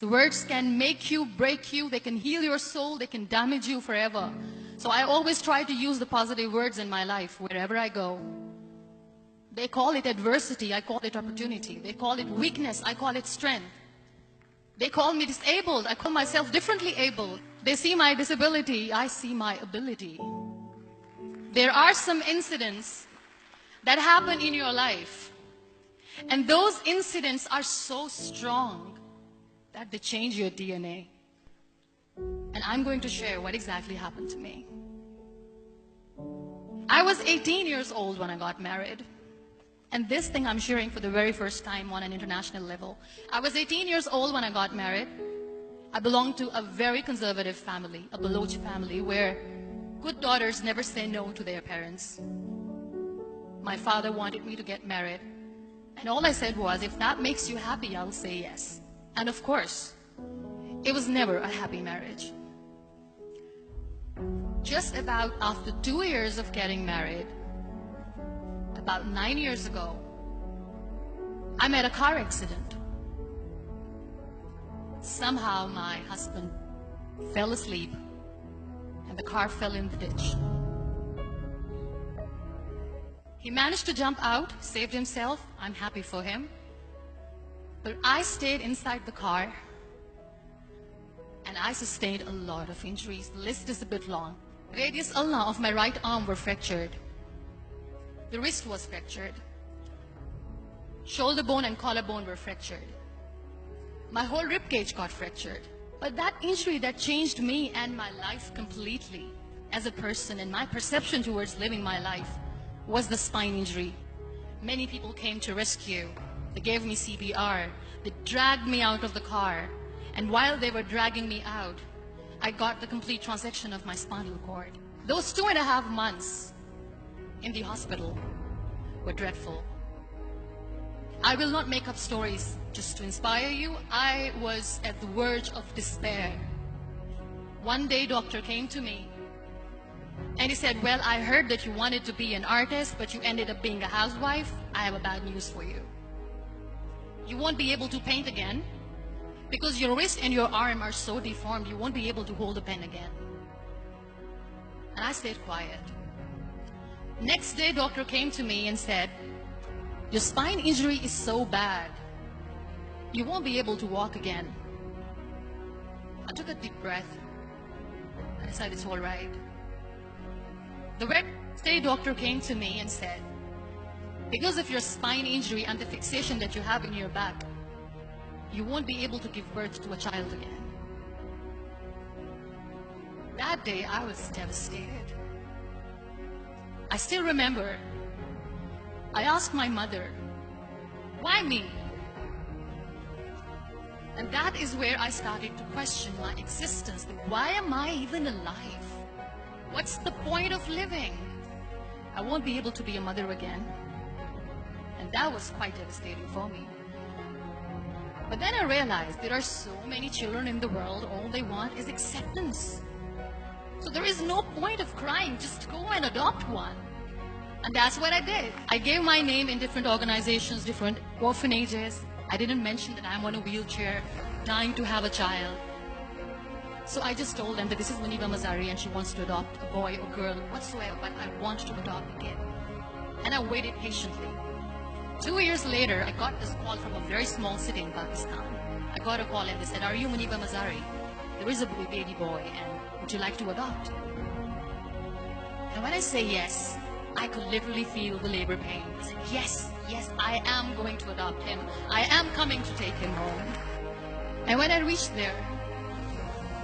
The words can make you, break you, they can heal your soul, they can damage you forever. So I always try to use the positive words in my life wherever I go. They call it adversity, I call it opportunity. They call it weakness, I call it strength. They call me disabled, I call myself differently abled. They see my disability, I see my ability. There are some incidents that happen in your life, and those incidents are so strong that they change your DNA. And I'm going to share what exactly happened to me. I was 18 years old when I got married. And this thing I'm sharing for the very first time on an international level. I was 18 years old when I got married. I belonged to a very conservative family, a Baloch family, where good daughters never say no to their parents. My father wanted me to get married. And all I said was, if that makes you happy, I'll say yes. And of course, it was never a happy marriage. Just about after 2 years of getting married, about 9 years ago, I met a car accident. Somehow my husband fell asleep and the car fell in the ditch. He managed to jump out, saved himself. I'm happy for him. But I stayed inside the car and I sustained a lot of injuries. The list is a bit long. Radius ulna of my right arm were fractured. The wrist was fractured. Shoulder bone and collarbone were fractured. My whole rib cage got fractured. But that injury that changed me and my life completely as a person and my perception towards living my life was the spine injury. Many people came to rescue. They gave me CPR. They dragged me out of the car. And while they were dragging me out, I got the complete transection of my spinal cord. Those 2.5 months in the hospital were dreadful. I will not make up stories just to inspire you. I was at the verge of despair. One day, doctor came to me and he said, well, I heard that you wanted to be an artist, but you ended up being a housewife. I have a bad news for you. You won't be able to paint again because your wrist and your arm are so deformed, you won't be able to hold a pen again. And I stayed quiet. Next day, doctor came to me and said, your spine injury is so bad, you won't be able to walk again. I took a deep breath. I decided it's all right. The next day, doctor came to me and said, because of your spine injury and the fixation that you have in your back, you won't be able to give birth to a child again. That day, I was devastated. I still remember, I asked my mother, why me? And that is where I started to question my existence. Why am I even alive? What's the point of living? I won't be able to be a mother again. And that was quite devastating for me. But then I realized there are so many children in the world, all they want is acceptance. So there is no point of crying, just go and adopt one. And that's what I did. I gave my name in different organizations, different orphanages. I didn't mention that I'm on a wheelchair, dying to have a child. So I just told them that this is Muniba Mazari and she wants to adopt a boy or girl whatsoever, but I want to adopt a kid. And I waited patiently. 2 years later, I got this call from a very small city in Pakistan. I got a call and they said, are you Muniba Mazari? There is a baby boy and would you like to adopt? And when I say yes, I could literally feel the labor pain. I said, yes, yes, I am going to adopt him. I am coming to take him home. And when I reached there,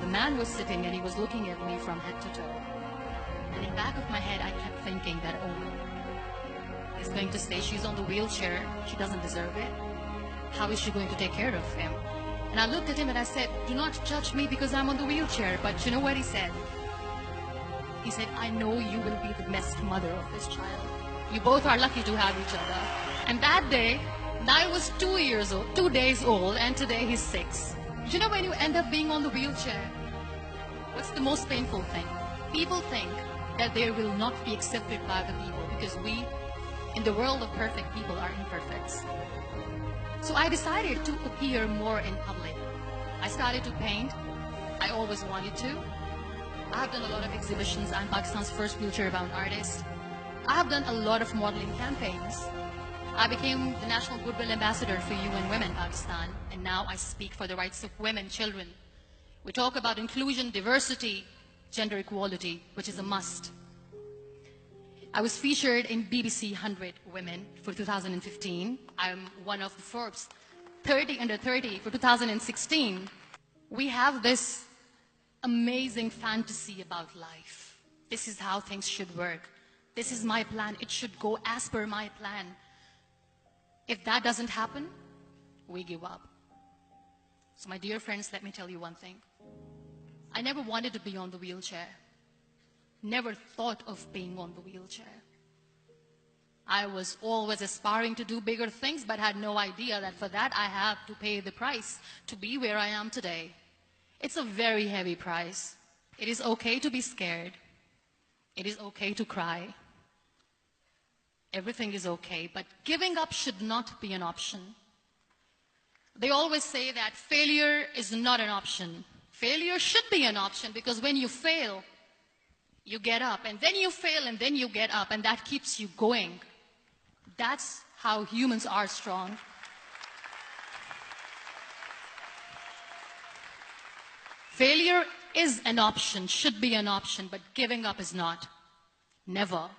the man was sitting and he was looking at me from head to toe. And in the back of my head, I kept thinking that, oh, he's going to say she's on the wheelchair. She doesn't deserve it. How is she going to take care of him? And I looked at him and I said, do not judge me because I'm on the wheelchair. But you know what he said? He said, I know you will be the best mother of this child. You both are lucky to have each other. And that day, I was 2 days old, and today he's 6. You know, when you end up being on the wheelchair, what's the most painful thing? People think that they will not be accepted by the people because we, in the world of perfect people, are imperfects. So I decided to appear more in public. I started to paint. I always wanted to. I have done a lot of exhibitions. I'm Pakistan's first wheelchair-bound artist. I have done a lot of modeling campaigns. I became the National Goodwill Ambassador for UN Women Pakistan, and now I speak for the rights of women, children. We talk about inclusion, diversity, gender equality, which is a must. I was featured in BBC 100 Women for 2015. I'm one of the Forbes 30 under 30 for 2016. We have this amazing fantasy about life. This is how things should work. This is my plan. It should go as per my plan. If that doesn't happen, we give up. So my dear friends, let me tell you one thing. I never wanted to be on the wheelchair. Never thought of being on the wheelchair. I was always aspiring to do bigger things, but had no idea that for that I have to pay the price to be where I am today. It's a very heavy price. It is okay to be scared. It is okay to cry. Everything is okay, but giving up should not be an option. They always say that failure is not an option. Failure should be an option, because when you fail, you get up, and then you fail, and then you get up, and that keeps you going. That's how humans are strong. Failure is an option, should be an option, but giving up is not. Never.